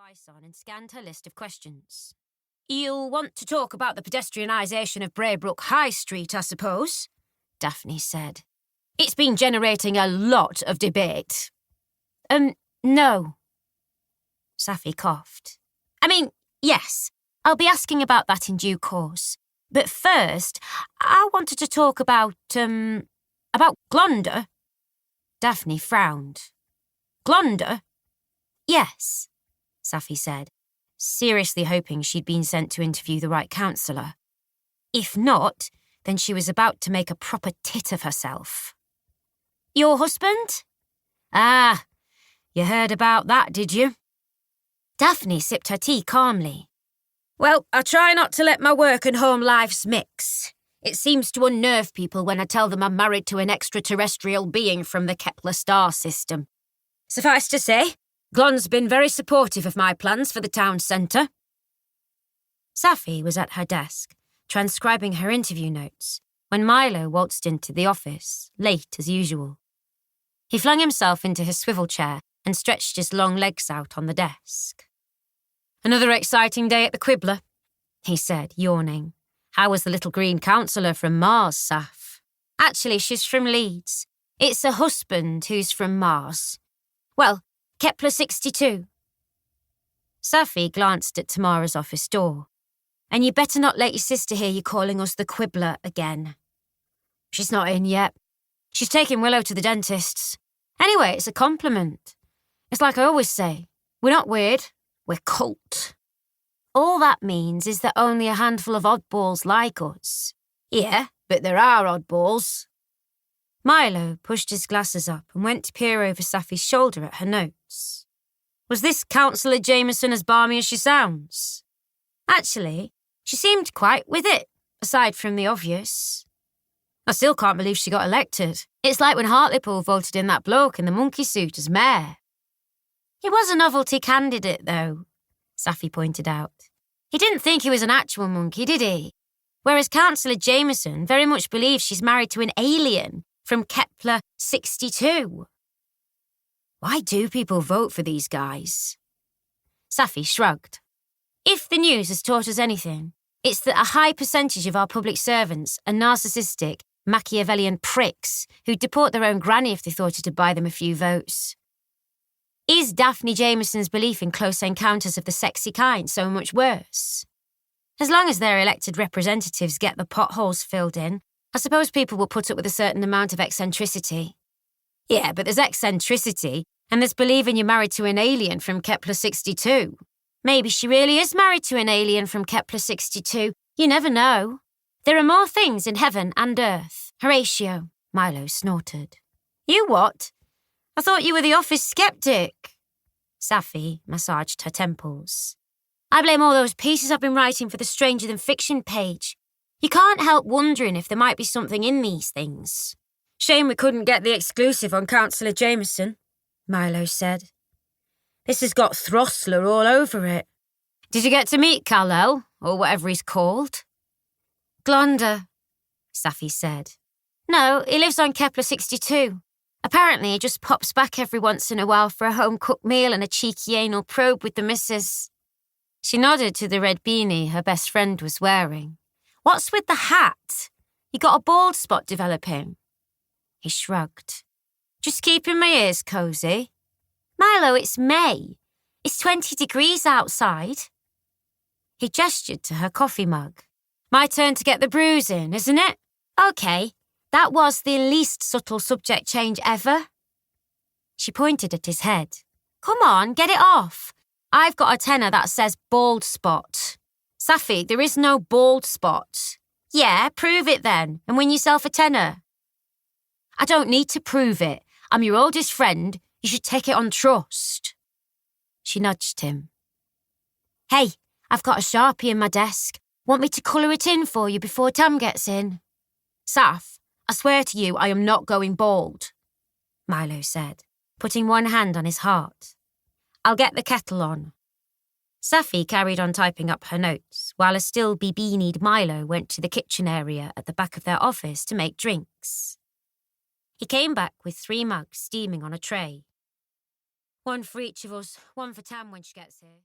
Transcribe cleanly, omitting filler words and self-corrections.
device on and scanned her list of questions. "You'll want to talk about the pedestrianisation of Braybrook High Street, I suppose," Daphne said. "It's been generating a lot of debate." No. Saffie coughed. "I mean, yes, I'll be asking about that in due course. But first, I wanted to talk about Glonder." Daphne frowned. "Glonder?" "Yes," Saffie said, seriously hoping she'd been sent to interview the right counsellor. If not, then she was about to make a proper tit of herself. "Your husband?" "Ah, you heard about that, did you?" Daphne sipped her tea calmly. "Well, I try not to let my work and home lives mix. It seems to unnerve people when I tell them I'm married to an extraterrestrial being from the Kepler star system. Suffice to say, Glon's been very supportive of my plans for the town centre." Saffie was at her desk, transcribing her interview notes, when Milo waltzed into the office, late as usual. He flung himself into his swivel chair and stretched his long legs out on the desk. "Another exciting day at the Quibbler," he said, yawning. "How was the little green counsellor from Mars, Saff?" "Actually, she's from Leeds. It's her husband who's from Mars. Well, Kepler 62. Saffie glanced at Tamara's office door. "And you better not let your sister hear you calling us the Quibbler again." "She's not in yet. She's taking Willow to the dentist's. Anyway, it's a compliment. It's like I always say, we're not weird, we're cult. All that means is that only a handful of oddballs like us." "Yeah, but there are oddballs." Milo pushed his glasses up and went to peer over Saffie's shoulder at her notes. Was this Councillor Jameson as balmy as she sounds? Actually, she seemed quite with it, aside from the obvious. I still can't believe she got elected. It's like when Hartlepool voted in that bloke in the monkey suit as mayor. "He was a novelty candidate, though," Saffie pointed out. "He didn't think he was an actual monkey, did he? Whereas Councillor Jameson very much believes she's married to an alien from Kepler 62. Why do people vote for these guys?" Saffie shrugged. "If the news has taught us anything, it's that a high percentage of our public servants are narcissistic, Machiavellian pricks who'd deport their own granny if they thought it'd buy them a few votes. Is Daphne Jameson's belief in close encounters of the sexy kind so much worse? As long as their elected representatives get the potholes filled in, I suppose people will put up with a certain amount of eccentricity." "Yeah, but there's eccentricity, and there's believing you're married to an alien from Kepler 62. Maybe she really is married to an alien from Kepler 62. You never know. There are more things in heaven and earth. Horatio," Milo snorted. "You what? I thought you were the office skeptic." Saffie massaged her temples. "I blame all those pieces I've been writing for the Stranger Than Fiction page. You can't help wondering if there might be something in these things." "Shame we couldn't get the exclusive on Councillor Jameson," Milo said. "This has got Throstler all over it. Did you get to meet Kal-El, or whatever he's called?" "Glonder," Saffie said. "No, he lives on Kepler 62. Apparently he just pops back every once in a while for a home-cooked meal and a cheeky anal probe with the missus." She nodded to the red beanie her best friend was wearing. "What's with the hat? You got a bald spot developing?" He shrugged. "Just keeping my ears cosy." "Milo, it's May. It's 20 degrees outside." He gestured to her coffee mug. "My turn to get the brews in, isn't it?" "OK, that was the least subtle subject change ever." She pointed at his head. "Come on, get it off. I've got a tenner that says bald spot." "Saffie, there is no bald spot." "Yeah, prove it then, and win yourself a tenner." "I don't need to prove it. I'm your oldest friend. You should take it on trust." She nudged him. "Hey, I've got a Sharpie in my desk. Want me to colour it in for you before Tam gets in?" "Saff, I swear to you I am not going bald," Milo said, putting one hand on his heart. "I'll get the kettle on." Saffie carried on typing up her notes, while a still beanied Milo went to the kitchen area at the back of their office to make drinks. He came back with 3 mugs steaming on a tray. "One for each of us, one for Tam when she gets here."